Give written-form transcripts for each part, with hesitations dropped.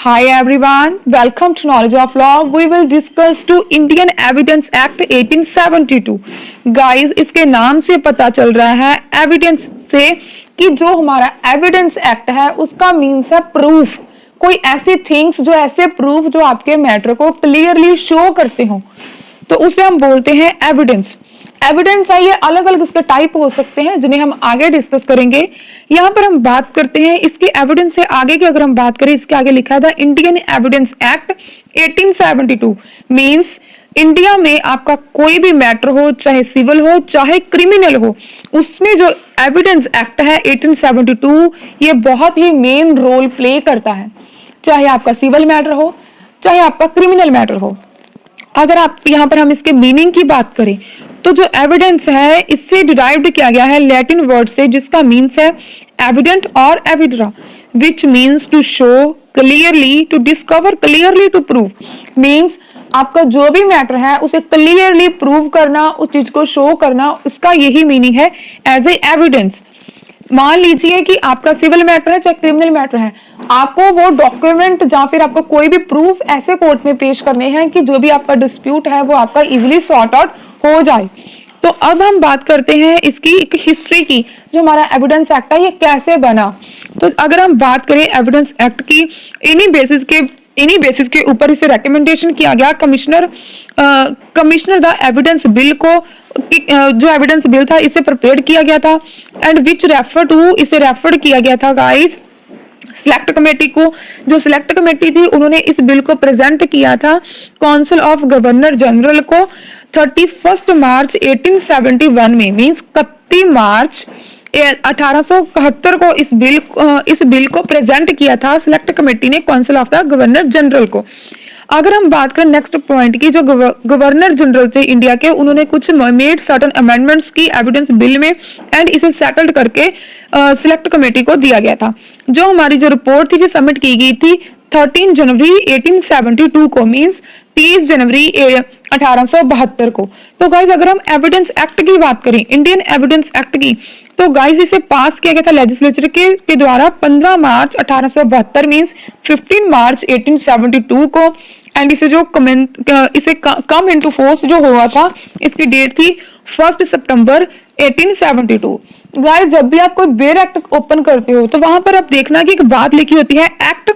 Hi everyone, welcome to Knowledge of Law. We will discuss to Indian Evidence Act 1872. Guys, इसके नाम से पता चल रहा है एविडेंस से कि जो हमारा एविडेंस एक्ट है उसका मीन्स है प्रूफ। कोई ऐसी थिंग्स जो ऐसे प्रूफ जो आपके मैटर को क्लियरली शो करते हो तो उसे हम बोलते हैं एविडेंस। एविडेंस है ये अलग अलग इसके टाइप हो सकते हैं जिन्हें हम आगे डिस्कस करेंगे। यहाँ पर हम बात करते हैं इसके एविडेंस से आगे की। अगर हम बात करें इसके आगे लिखा है the Indian evidence act 1872 means India में आपका कोई भी मैटर हो, चाहे सिविल हो चाहे क्रिमिनल हो, उसमें जो एविडेंस एक्ट है 1872 ये बहुत ही मेन रोल प्ले करता है। चाहे आपका सिविल मैटर हो चाहे आपका क्रिमिनल मैटर हो। अगर आप यहाँ पर हम इसके मीनिंग की बात करें तो जो एविडेंस है इससे डिराइव्ड किया गया है लैटिन वर्ड से जिसका मीन्स है एविडेंट और एविडरा which means to show clearly, to discover clearly, to prove. Means आपका जो भी मैटर है उसे क्लियरली प्रूव करना, उस चीज को शो करना, इसका यही मीनिंग है एज ए एविडेंस। मान लीजिए कि आपका सिविल मैटर है चाहे क्रिमिनल मैटर है, आपको वो डॉक्यूमेंट या फिर आपको कोई भी प्रूफ ऐसे कोर्ट में पेश करने हैं कि जो भी आपका डिस्प्यूट है वो आपका इजीली सॉर्ट आउट हो जाए। तो अब हम बात करते हैं इसकी एक हिस्ट्री की। जो हमारा एविडेंस एक्ट है ये कैसे बना, तो अगर हम बात करें एविडेंस एक्ट की, इन्हीं बेसिस के ऊपर इसे रिकमेंडेशन किया गया कमिश्नर द एविडेंस बिल को। जो एविडेंस बिल था इसे प्रिपेयर किया गया था एंड विच रेफर टू, इसे रेफर किया गया था गाइस सिलेक्ट कमेटी को। जो सिलेक्ट कमेटी थी उन्होंने इस बिल को प्रेजेंट किया था काउंसिल ऑफ गवर्नर जनरल को 31 मार्च 1871 में, मींस 31 मार्च 1871 को इस बिल को प्रेजेंट किया था सिलेक्ट कमेटी ने council of the governor general को। अगर हम बात करें नेक्स्ट पॉइंट की, जो गवर्नर जनरल थे इंडिया के, उन्होंने कुछ मेड सर्टेन अमेंडमेंट्स की एविडेंस बिल में एंड इसे सेटल्ड करके सिलेक्ट कमेटी को दिया गया था। जो हमारी जो रिपोर्ट थी जो सबमिट की गई थी 13 जनवरी 1872 को, मींस 30 जनवरी 1872 को। तो गाइज अगर हम एविडेंस एक्ट की बात करें, इंडियन एविडेंस एक्ट की, तो गाइज इसे पास किया गया था लेजिस्लेचर के द्वारा 15 मार्च 1872 मींस 15 मार्च 1872 को। एंड इसे जो इसे कम इनटू फोर्स जो हुआ था इसकी डेट थी 1 सितंबर 1872। गाइज जब भी आप कोई बेयर एक्ट ओपन करते हो तो वहां पर आप देखना कि एक बात लिखी होती है एक्ट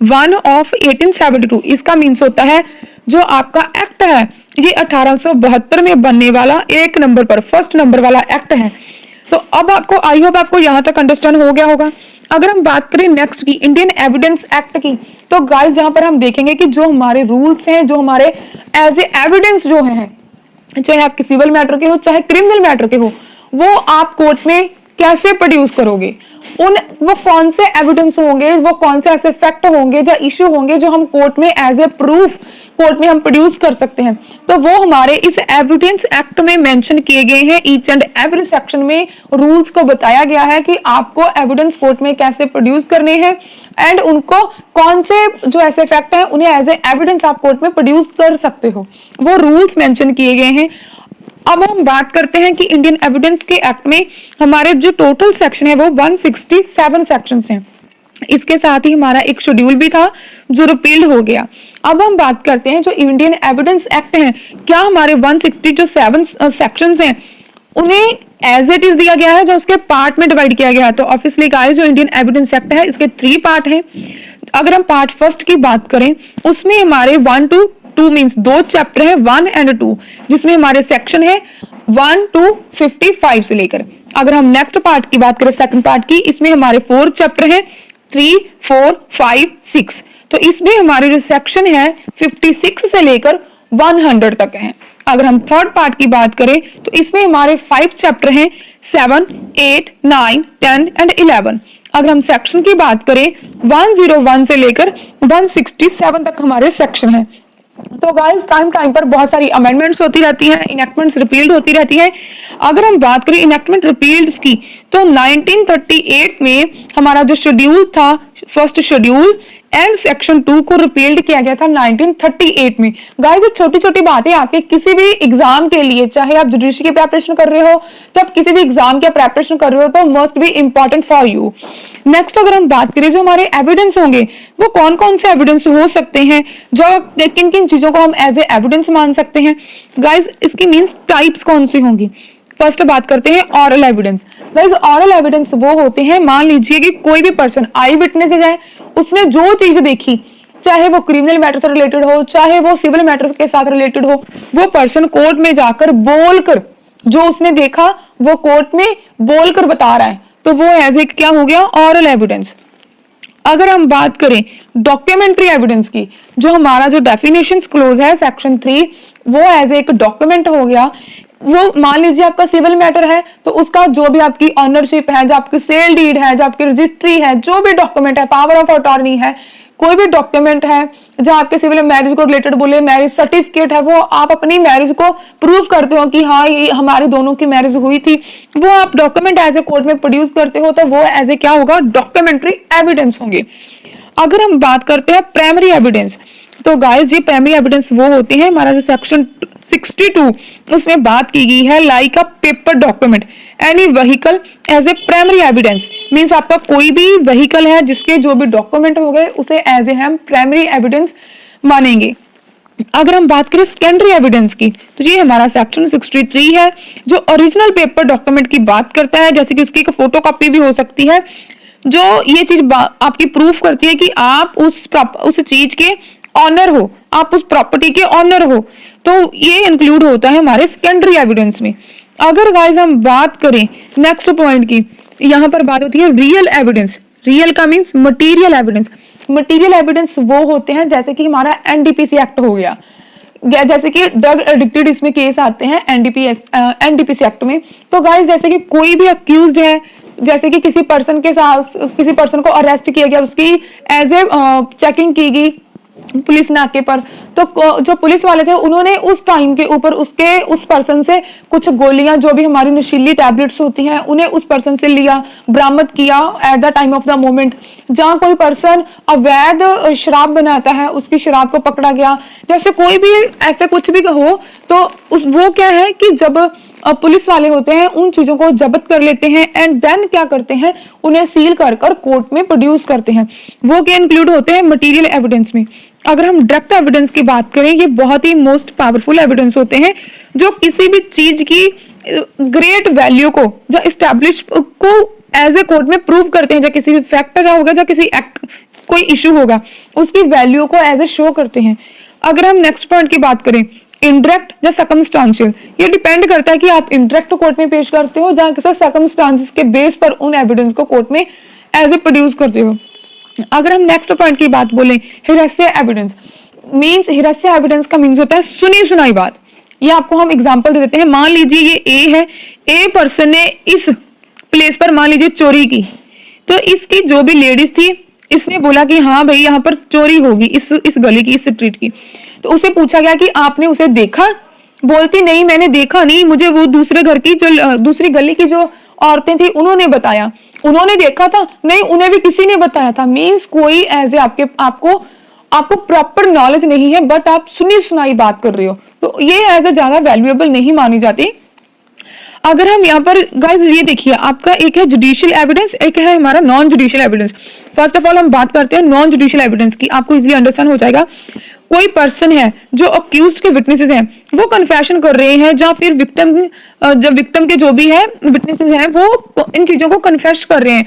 1 ऑफ 1872। इसका मीन्स होता है जो आपका एक्ट है ये 1872 में बनने वाला एक नंबर पर फर्स्ट नंबर वाला एक्ट है। तो अब आपको आई होप आपको यहाँ तक अंडरस्टैंड हो गया होगा। अगर हम बात करें नेक्स्ट की इंडियन एविडेंस एक्ट की, तो गाइस यहाँ पर हम देखेंगे कि जो हमारे रूल्स हैं, जो हमारे एज ए एविडेंस जो है, चाहे आप सिविल मैटर के हो चाहे क्रिमिनल मैटर के हो, वो आप कोर्ट में कैसे प्रोड्यूस करोगे, वो कौन से एविडेंस होंगे, वो कौन से ऐसे फैक्ट होंगे या इश्यू होंगे जो हम कोर्ट में एज ए प्रूफ कोर्ट में हम प्रोड्यूस कर सकते हैं। तो वो हमारे इस एविडेंस एक्ट में मेंशन किए गए हैं। ईच एंड एवरी सेक्शन में रूल्स को बताया गया है कि आपको एविडेंस कोर्ट में कैसे प्रोड्यूस करने हैं एंड उनको कौन से जो ऐसे फैक्ट हैं उन्हें एज ए एविडेंस आप कोर्ट में प्रोड्यूस कर सकते हो, वो रूल्स मेंशन किए गए हैं। अब हम बात करते हैं कि इंडियन एविडेंस के एक्ट में हमारे जो टोटल सेक्शन है वो 167 सेक्शंस हैं। इसके साथ ही हमारा एक शेड्यूल भी था जो रिपील्ड हो गया। अब हम बात करते हैं जो इंडियन एविडेंस एक्ट है, क्या हमारे 167 सेक्शंस हैं उन्हें एज इट इज दिया गया है जो उसके पार्ट में डिवाइड किया गया है। तो ऑब्वियसली गाइस जो इंडियन एविडेंस एक्ट है इसके 3 पार्ट हैं। अगर हम पार्ट फर्स्ट की बात करें उसमें हमारे 1 to 2 मीन्स 2 चैप्टर है 1 and 2, जिसमें हमारे सेक्शन है 1 to 55 से लेकर। अगर हम नेक्स्ट पार्ट की बात करें सेकंड पार्ट की, इसमें हमारे 4 चैप्टर है 3, 4, 5, 6। तो इसमें हमारे जो सेक्शन है 56 से लेकर 100 तक है। अगर हम थर्ड पार्ट की बात करें तो इसमें हमारे 5 चैप्टर हैं 7, 8, 9, 10 and 11। अगर हम सेक्शन की बात करें 101 से लेकर 167 तक हमारे सेक्शन है। तो गाइस टाइम पर बहुत सारी अमेंडमेंट्स होती रहती हैं, इनेक्टमेंट्स रिपील्ड होती रहती हैं। अगर हम बात करें इनेक्टमेंट रिपील्ड्स की तो 1938 में हमारा जो शेड्यूल था फर्स्ट शेड्यूल एंड सेक्शन 2 को रिपील्ड किया गया था 1938 में। गाइस ये छोटी छोटी बातें आपके किसी भी एग्जाम के लिए, चाहे आप जुडिशरी की प्रिपरेशन कर रहे हो, तो आप किसी भी एग्जाम की प्रिपरेशन कर रहे हो तो must be important for you. Next अगर हम बात करें जो हमारे एविडेंस होंगे वो कौन कौन से एविडेंस हो सकते हैं, जो किन किन चीजों को हम एज ए एविडेंस मान सकते हैं। गाइस इसकी मींस टाइप्स कौन सी होंगी। फर्स्ट बात करते हैं oral evidence. Guys oral evidence वो होते हैं, मान लीजिए कि कोई भी पर्सन आई विटनेस है, उसने जो चीज देखी, चाहे वो क्रिमिनल मैटर से रिलेटेड हो चाहे वो सिविल मैटर्स के साथ रिलेटेड हो, वो पर्सन कोर्ट में जाकर बोलकर जो उसने देखा वो कोर्ट में बोलकर बता रहा है, तो वो एज ए क्या हो गया, ऑरल एविडेंस। अगर हम बात करें डॉक्यूमेंट्री एविडेंस की, जो हमारा जो डेफिनेशंस क्लोज है सेक्शन 3, वो एज एक डॉक्यूमेंट हो गया। वो मान लीजिए आपका सिविल मैटर है तो उसका जो भी आपकी ऑनरशिप है, जो आपकी सेल डीड है, जो आपकी रजिस्ट्री है, जो भी डॉक्यूमेंट है, पावर ऑफ अटॉर्नी है, कोई भी डॉक्यूमेंट है जहां आपके सिविल मैरिज को रिलेटेड बोले, मैरिज सर्टिफिकेट है, वो आप अपनी मैरिज को प्रूव करते हो कि हाँ ये हमारी दोनों की मैरिज हुई थी, वो आप डॉक्यूमेंट एज ए कोर्ट में प्रोड्यूस करते हो, तो वो एज ए क्या होगा, डॉक्यूमेंट्री एविडेंस होंगे। अगर हम बात करते हैं प्राइमरी एविडेंस, तो गाइस ये प्राइमरी एविडेंस वो होते हैं, हमारा जो सेक्शन 62 उसमें बात की गई है, like a paper document any vehicle as a primary evidence. Means आपका कोई भी व्हीकल है जिसके जो भी डॉक्यूमेंट हो गए उसे एज ए हम प्राइमरी एविडेंस मानेंगे। अगर हम बात करें सेकेंडरी एविडेंस की, तो ये हमारा सेक्शन 63 है, जो ओरिजिनल पेपर डॉक्यूमेंट की बात करता है, जैसे कि उसकी एक फोटोकॉपी भी हो सकती है, जो ये चीज आपकी प्रूफ करती है कि आप उस चीज के ऑनर हो, आप उस प्रॉपर्टी के ऑनर हो, तो ये इंक्लूड होता है हमारे सेकेंडरी एविडेंस में। अगर गाइस हम बात करें नेक्स्ट पॉइंट की, यहाँ पर बात होती है रियल एविडेंस। रियल का means material evidence. Material evidence वो होते हैं जैसे कि हमारा एनडीपीसी एक्ट हो गया, जैसे कि ड्रग एडिक्टेड इसमें केस आते हैं एनडीपीसी एक्ट में। तो गाइस जैसे कि कोई भी अक्यूज्ड है, जैसे कि किसी पर्सन के साथ किसी पर्सन को अरेस्ट किया गया, उसकी एज ए चेकिंग की गई पुलिस नाके पर, तो जो पुलिस वाले थे उन्होंने उस टाइम के ऊपर उस पर्सन से कुछ गोलियां, जो भी हमारी नशीली टैबलेट्स होती हैं, उन्हें उस पर्सन से लिया, बरामद किया at the time of the moment. जहां कोई पर्सन अवैध शराब बनाता है उसकी शराब को पकड़ा गया, जैसे कोई भी ऐसे कुछ भी हो, तो वो क्या है कि जब पुलिस वाले होते हैं उन चीजों को जब्त कर लेते हैं एंड देन क्या करते हैं, उन्हें सील कर कोर्ट में प्रोड्यूस करते हैं, वो क्या इंक्लूड होते हैं मटेरियल एविडेंस में। अगर हम डायरेक्ट एविडेंस की बात करें, ये बहुत ही मोस्ट पावरफुल एविडेंस होते हैं, जो किसी भी चीज की ग्रेट वैल्यू को जो एस्टैब्लिश को एज ए कोर्ट में प्रूव करते हैं, जो किसी भी फैक्ट का होगा, जो किसी एक्ट कोई इश्यू होगा, उसकी वैल्यू को एज ए शो करते हैं। अगर हम नेक्स्ट पॉइंट की बात करें इंडायरेक्ट या सर्कमस्टांशियल, ये डिपेंड करता है कि आप इंडायरेक्ट कोर्ट में पेश करते हो जहां किसी सर्कमस्टांसेस के बेस पर उन एविडेंस को कोर्ट में एज ए प्रोड्यूस करते हो। अगर हम नेक्स्ट पॉइंट की बात बोलें हिरस्या एविडेंस, मींस हिरस्या एविडेंस का मींस होता है सुनी सुनाई बात। ये आपको हम एग्जांपल दे देते हैं, मान लीजिए ये ए है, ए पर्सन ने इस प्लेस पर मान लीजिए चोरी की, तो इसकी जो भी लेडीज थी इसने बोला कि हाँ भाई यहाँ पर चोरी होगी इस गली की, इस स्ट्रीट की। तो उसे पूछा गया कि आपने उसे देखा, बोलती नहीं मैंने देखा नहीं, मुझे वो दूसरे घर की जो दूसरी गली की जो औरतें थी उन्होंने बताया, उन्होंने देखा था, नहीं उन्हें भी किसी ने बताया था। मींस कोई एज ए आपको प्रॉपर नॉलेज नहीं है, बट आप सुनी सुनाई बात कर रहे हो, तो ये एज ए ज्यादा वैल्यूएबल नहीं मानी जाती। अगर हम यहाँ पर गाइस ये देखिए, आपका एक है जुडिशियल एविडेंस, एक है हमारा non judicial evidence. First of all हम बात करते हैं नॉन जुडिशियल एविडेंस की, आपको इजीली अंडरस्टैंड हो जाएगा। कोई पर्सन है जो अक्यूज्ड के विटनेसेस हैं वो कन्फेशन कर रहे हैं, या फिर विक्टिम के जो भी है विटनेसेस हैं वो इन चीजों को कन्फेस कर रहे हैं,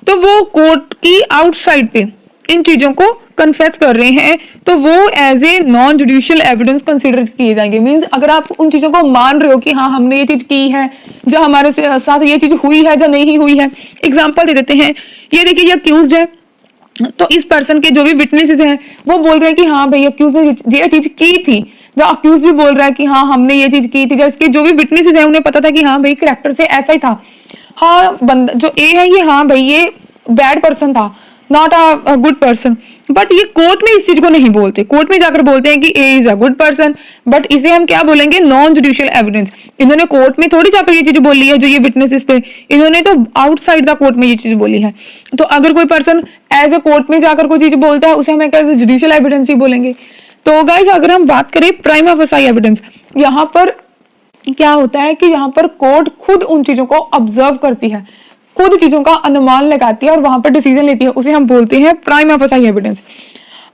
तो वो कोर्ट की आउटसाइड पे इन चीजों को कन्फेस कर रहे हैं, तो वो as a non judicial evidence consider किए जाएंगे। मींस अगर आप उन चीजों को मान रहे हो कि हाँ हमने ये चीज की है, जो हमारे साथ ये चीज हुई है, जो नहीं हुई है। एग्जाम्पल दे देते हैं, ये देखिए ये अक्यूज्ड है, तो इस पर्सन के जो भी विटनेसेस हैं वो बोल रहे हैं कि हाँ भाई अक्यूज ने ये चीज की थी, जो अक्यूज भी बोल रहा है कि हाँ हमने ये चीज की थी, जो इसके जो भी विटनेसेस हैं उन्हें पता था कि हाँ भाई कैरेक्टर से ऐसा ही था, हाँ बंदा जो ए है ये हाँ भाई ये बैड पर्सन था, not a good person. But ये कोर्ट में इस चीज को नहीं बोलते, कोर्ट में जाकर बोलते हैं कि A is a good person, but इसे हम क्या बोलेंगे, नॉन जुडिशियल एविडेंस। इन्होंने कोर्ट में थोड़ी जाकर ये चीज बोली है, जो ये विटनेसेस थे इन्होंने तो आउटसाइड द कोर्ट में ये चीज बोली है। तो अगर कोई पर्सन एज ए कोर्ट में जाकर कोई चीज बोलता है उसे हम कैसे जुडिशियल एविडेंस ही बोलेंगे। तो गाइस अगर हम बात करें प्राइमा फेसाई एविडेंस, यहाँ पर क्या होता है कि यहाँ पर कोर्ट खुद उन चीजों को ऑब्जर्व करती है, खुद चीजों का अनुमान लगाती है और वहां पर डिसीजन लेती है, उसे हम बोलते हैं प्राइमा फेसाई एविडेंस।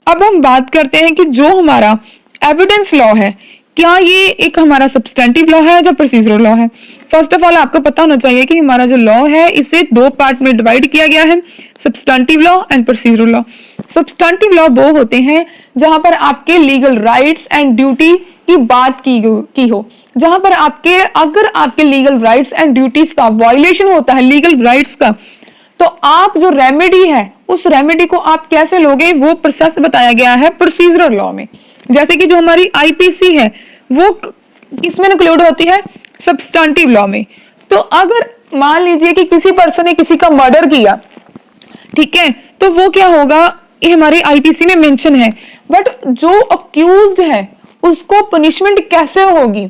अब हम बात करते हैं कि जो हमारा एविडेंस लॉ है, क्या ये एक हमारा सब्सटेंटिव लॉ है या प्रोसीजरल लॉ है। फर्स्ट ऑफ ऑल आपको पता होना चाहिए कि हमारा जो लॉ है इसे दो पार्ट में डिवाइड किया गया है, substantive law and procedural law. Substantive law वो होते हैं जहां पर आपके लीगल राइट्स एंड ड्यूटी की बात की हो, जहां पर अगर आपके लीगल राइट्स एंड ड्यूटीज का वायलेशन होता है, लीगल राइट्स का, तो आप जो रेमेडी है उस रेमेडी को आप कैसे लोगे, वो प्रोसेस बताया गया है प्रोसीजरल लॉ में। जैसे कि जो हमारी आईपीसी है वो किसमें इंक्लूड होती है, सब्सटेंटिव लॉ में। तो अगर मान लीजिए कि किसी पर्सन ने किसी का मर्डर किया, ठीक है, तो वो क्या होगा, ये हमारे आईपीसी में मेंशन है, बट जो अक्यूज्ड है उसको पनिशमेंट कैसे होगी,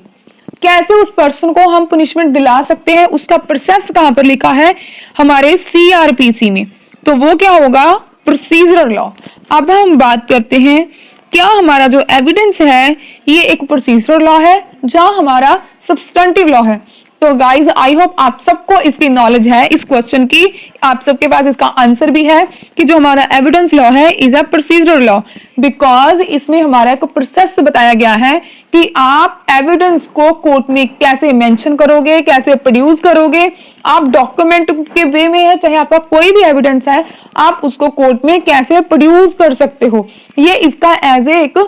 कैसे उस पर्सन को हम पनिशमेंट दिला सकते हैं, उसका प्रोसेस कहां पर लिखा है, हमारे सीआरपीसी में। तो वो क्या होगा, प्रोसीजरल लॉ। अब हम बात करते हैं क्या हमारा जो एविडेंस है ये एक प्रोसीजरल लॉ है जहां हमारा सब्सटेंटिव लॉ है। तो गाइज आई होप आप सबको इसकी नॉलेज है इस क्वेश्चन की, आप सबके पास इसका आंसर भी है कि जो हमारा एविडेंस लॉ है is a procedural law, because इसमें हमारा एक प्रोसेस बताया गया है कि आप एविडेंस को कोर्ट में कैसे मेंशन करोगे, कैसे प्रोड्यूस करोगे। आप डॉक्यूमेंट के वे में है, चाहे आपका कोई भी एविडेंस है, आप उसको कोर्ट में कैसे प्रोड्यूस कर सकते हो। ये इसका एज एक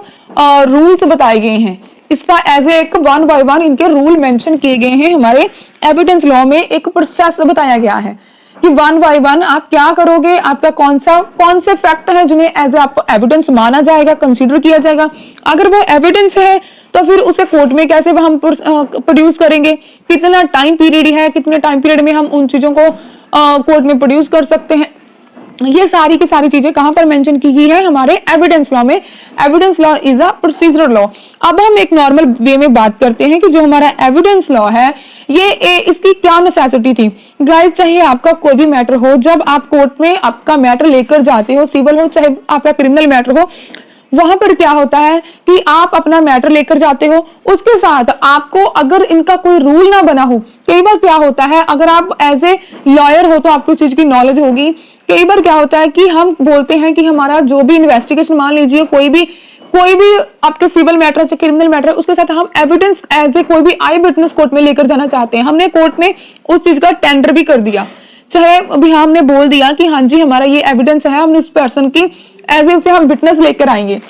रूल्स बताए गए हैं, इसका एज एक वन बाय वन इनके रूल मेंशन किए गए हैं। हमारे एविडेंस लॉ में एक प्रोसेस बताया गया है कि वन बाय वन आप क्या करोगे, आपका कौन से फैक्ट है जिन्हें एज आपको एविडेंस माना जाएगा, कंसीडर किया जाएगा। अगर वो एविडेंस है तो फिर उसे कोर्ट में कैसे हम प्रोड्यूस करेंगे, कितना टाइम पीरियड है, कितने टाइम पीरियड में हम उन चीजों को कोर्ट में प्रोड्यूस कर सकते हैं। ये सारी की सारी चीजें कहां पर मेंशन की गई है, हमारे एविडेंस लॉ में। Evidence law is a procedural law. अब हम एक नॉर्मल वे में बात करते हैं कि जो हमारा एविडेंस लॉ है ये इसकी क्या नेसेसिटी थी। गाइस, चाहे आपका कोई भी मैटर हो, जब आप कोर्ट में आपका मैटर लेकर जाते हो, सिविल हो चाहे आपका क्रिमिनल मैटर हो, वहां पर क्या होता है कि आप अपना मैटर लेकर जाते हो, उसके साथ आपको अगर इनका कोई रूल ना बना हो, कई बार क्या होता है, अगर आप एज ए लॉयर हो तो आपको इस चीज की नॉलेज होगी, कई बार क्या होता है कि हम बोलते हैं कि हमारा जो भी इन्वेस्टिगेशन, मान लीजिए कोई भी आपके सिविल मैटर है, क्रिमिनल मैटर, उसके साथ हम एविडेंस एज ए कोई भी आई विटनेस कोर्ट में लेकर जाना चाहते हैं। हमने कोर्ट में उस चीज का टेंडर भी कर दिया, चाहे अभी हमने बोल दिया कि हाँ जी हमारा ये एविडेंस है, हमने उस पर्सन की एज ए उसे हम विटनेस लेकर आएंगे,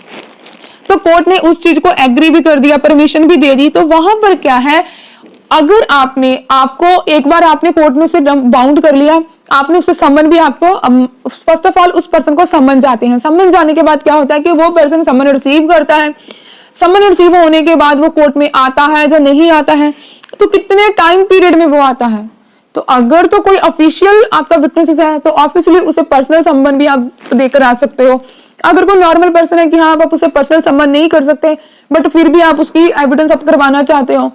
तो कोर्ट ने उस चीज को एग्री भी कर दिया, परमिशन भी दे दी। तो वहां पर क्या है, अगर आपको एक बार आपने कोर्ट में उसे बाउंड कर लिया, आपने उससे समन भी, आपको फर्स्ट ऑफ ऑल उस पर्सन को समन जाते हैं, समन जाने के बाद क्या होता है कि वो पर्सन समन रिसीव करता है, समन रिसीव होने के बाद वो कोर्ट में आता है या नहीं आता है, तो कितने टाइम पीरियड में वो आता है। तो अगर तो कोई ऑफिशियल आपका विटनेस है तो ऑफिशियली उसे पर्सनल समन भी आप देकर आ सकते हो। अगर कोई नॉर्मल पर्सन है कि हाँ आप उसे पर्सनल समन नहीं कर सकते, बट फिर भी आप उसकी एविडेंस आप करवाना चाहते हो,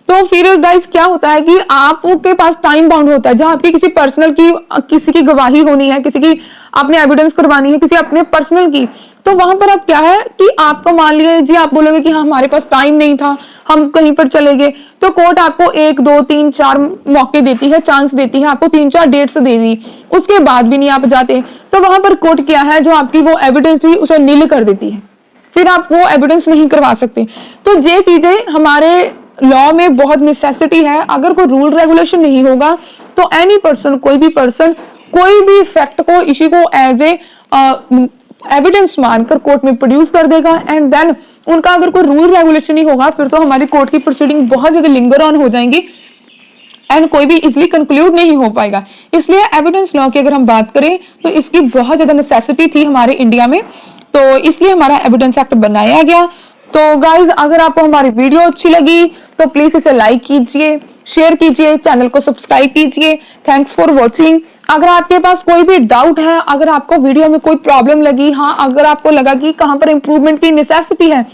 तो फिर गाइस क्या होता है कि आपके पास टाइम बाउंड होता है, जहां आपकी किसी पर्सनल की, किसी की गवाही होनी है, किसी की आपने एविडेंस करवानी है, किसी अपने पर्सनल की, तो वहां पर अब क्या है कि आपको मान लीजिए आप बोलोगे कि हाँ हमारे पास टाइम नहीं था, हम कहीं पर चले गए, तो कोर्ट आपको 1 2 3 4 मौके देती है, चांस देती है, आपको 3-4 डेट्स दे दी, उसके बाद भी नहीं आप जाते, तो वहां पर कोर्ट क्या है, जो आपकी वो एविडेंस थी उसे नील कर देती है, फिर आप वो एविडेंस नहीं करवा सकते। तो ये चीजें हमारे लॉ में बहुत नेसेसिटी है। अगर कोई रूल रेगुलेशन नहीं होगा तो एनी पर्सन, कोई भी पर्सन कोई भी फैक्ट को, इश्यू को एज ए एविडेंस मानकर कोर्ट में प्रोड्यूस कर देगा, एंड देन उनका अगर कोई रूल रेगुलेशन नहीं होगा फिर तो हमारी कोर्ट की प्रोसीडिंग बहुत ज्यादा लिंगर ऑन हो जाएंगी एंड कोई भी इजिली कंक्लूड नहीं हो पाएगा। इसलिए एविडेंस लॉ की अगर हम बात करें तो इसकी बहुत ज्यादा नेसेसिटी थी हमारे इंडिया में, तो इसलिए हमारा एविडेंस एक्ट बनाया गया। तो गाइज, अगर आपको हमारी वीडियो अच्छी लगी तो प्लीज इसे लाइक कीजिए, शेयर कीजिए, चैनल को सब्सक्राइब कीजिए। Thanks for watching. अगर आपके पास कोई भी डाउट है, अगर आपको वीडियो में कोई प्रॉब्लम लगी, हाँ अगर आपको लगा कि कहां पर इंप्रूवमेंट की नेसेसिटी है,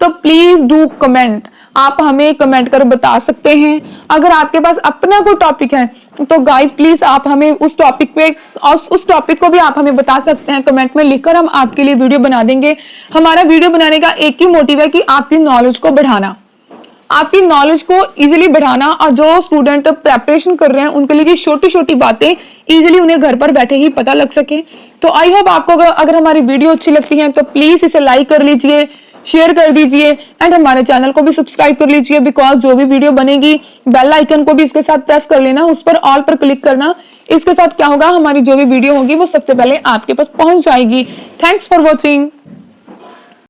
तो प्लीज डू कमेंट, आप हमें कमेंट कर बता सकते हैं। अगर आपके पास अपना कोई टॉपिक है तो गाइज प्लीज आप हमें उस टॉपिक को भी आप हमें बता सकते हैं, कमेंट में लिखकर हम आपके लिए वीडियो बना देंगे। हमारा वीडियो बनाने का एक ही मोटिव है कि आपकी नॉलेज को बढ़ाना, आपकी नॉलेज को इजीली बढ़ाना, और जो स्टूडेंट प्रेपरेशन कर रहे हैं उनके लिए छोटी छोटी बातें इजीली उन्हें घर पर बैठे ही पता लग सके। तो आई होप आपको अगर हमारी वीडियो अच्छी लगती है तो प्लीज इसे लाइक कर लीजिए, शेयर कर दीजिए एंड हमारे चैनल को भी सब्सक्राइब कर लीजिए, बिकॉज जो भी वीडियो बनेगी बेल आइकन को भी इसके साथ प्रेस कर लेना, उस पर ऑल पर क्लिक करना। इसके साथ क्या होगा, हमारी जो भी वीडियो होगी वो सबसे पहले आपके पास पहुंच जाएगी। Thanks for watching.